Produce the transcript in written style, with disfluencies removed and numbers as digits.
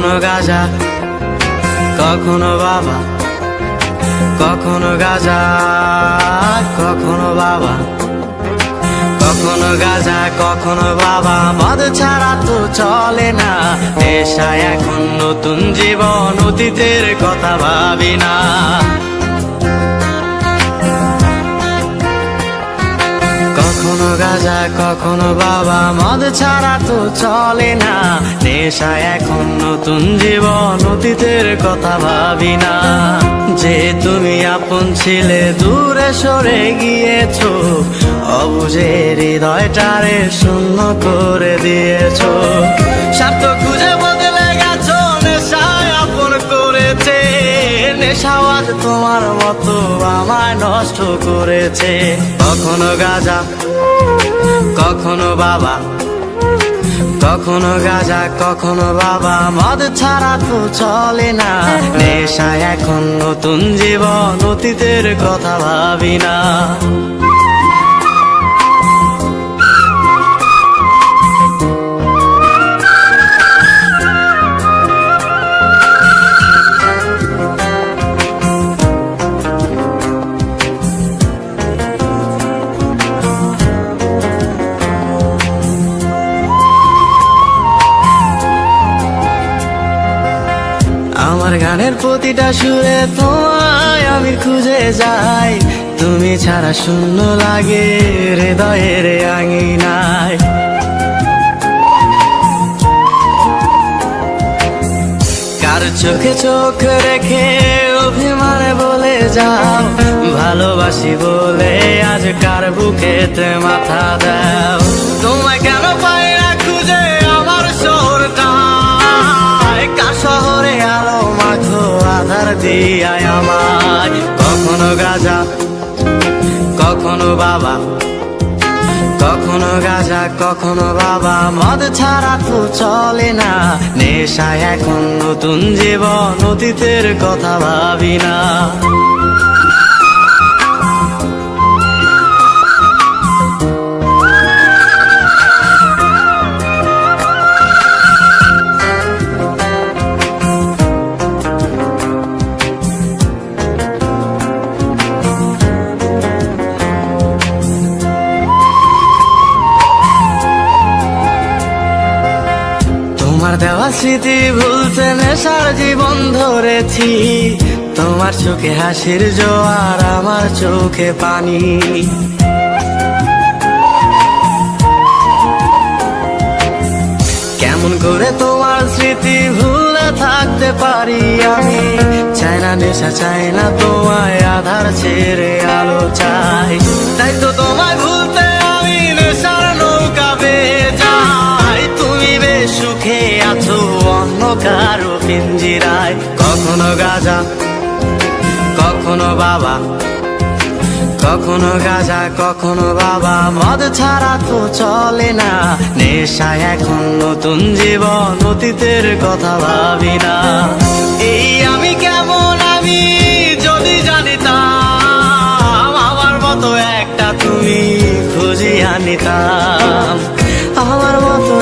কখনো গাঁজা কখনো বাবা, কখনো গাঁজা কখনো বাবা, কখনো গাঁজা কখনো বাবা। মদ ছাড়া তো চলে না, নেশা এখন নতুন জীবন, অতীতের কথা ভাবি না। কখনো গাঁজা কখনো বাবা, মদ ছাড়া তো চলে না, নেশা এখন নতুন জীবন, অতীতের কথা ভাবি না। যে তুমি আপন ছিলে দূরে সরে গিয়েছো, অবুঝে হৃদয়টারে শূন্য করে দিয়েছো। স্বার্থ খুঁজে বদলে গেছো, নেশায় আপন করেছে, নেশাও আজ তোমার মতো আমায় নষ্ট করেছে। কখনো গাঁজা কখনো বাবা, কখনো গাঁজা কখনো বাবা, মদ ছাড়া তো চলে না, নেশা এখন নতুন জীবন, অতীতের কথা ভাবি না। আমার গানের প্রতিটা সুরে তোমায় আমি খুঁজে যাই, তুমি ছাড়া শূন্য লাগে হৃদয়ের আঙিনায়। কার চোখে চোখ রেখে অভিমানে বলে যাও, ভালোবাসি বলে আজ কার বুকেতে মাথা দাও। তোমায় কেন পাই না খুঁজে আমার শহরটা, কার শহরে আলো মাখো আধার দিয়ায় আমায়। কখনো গাঁজা কখনো বাবা, কখনো গাঁজা কখনো বাবা, মদ ছাড়া তো চলে না, নেশা এখন নতুন জীবন, অতীতের কথা ভাবি না। তোমার দেওয়া স্মৃতি ভুলতে নেশার জীবন ধরেছি, তোমার চোখে হাসির জোয়ার আমার চোখে পানি। কেমন করে তোমার স্মৃতি ভুলে থাকতে পারি আমি, চাই না নেশা চাই না তোমায়, আধার ছেড়ে আলো চাই। তাই তো তোমায় ভুলতে আমি নেশার নৌকা বেয়ে যাই, তুমি বেশ সুখে আছো অন্য কারো পিঞ্জিরায়। কখনো গাঁজা কখনো বাবা, কখনো গাঁজা কখনো বাবা, মদ ছাড়া তো চলে না, নেশা এখন নতুন জীবন, অতীতের কথা ভাবি না। এই আমি কেমন আমি যদি জানিতাম, আমার মতো একটা তুমি খুঁজিয়া নিতাম, আমার মতো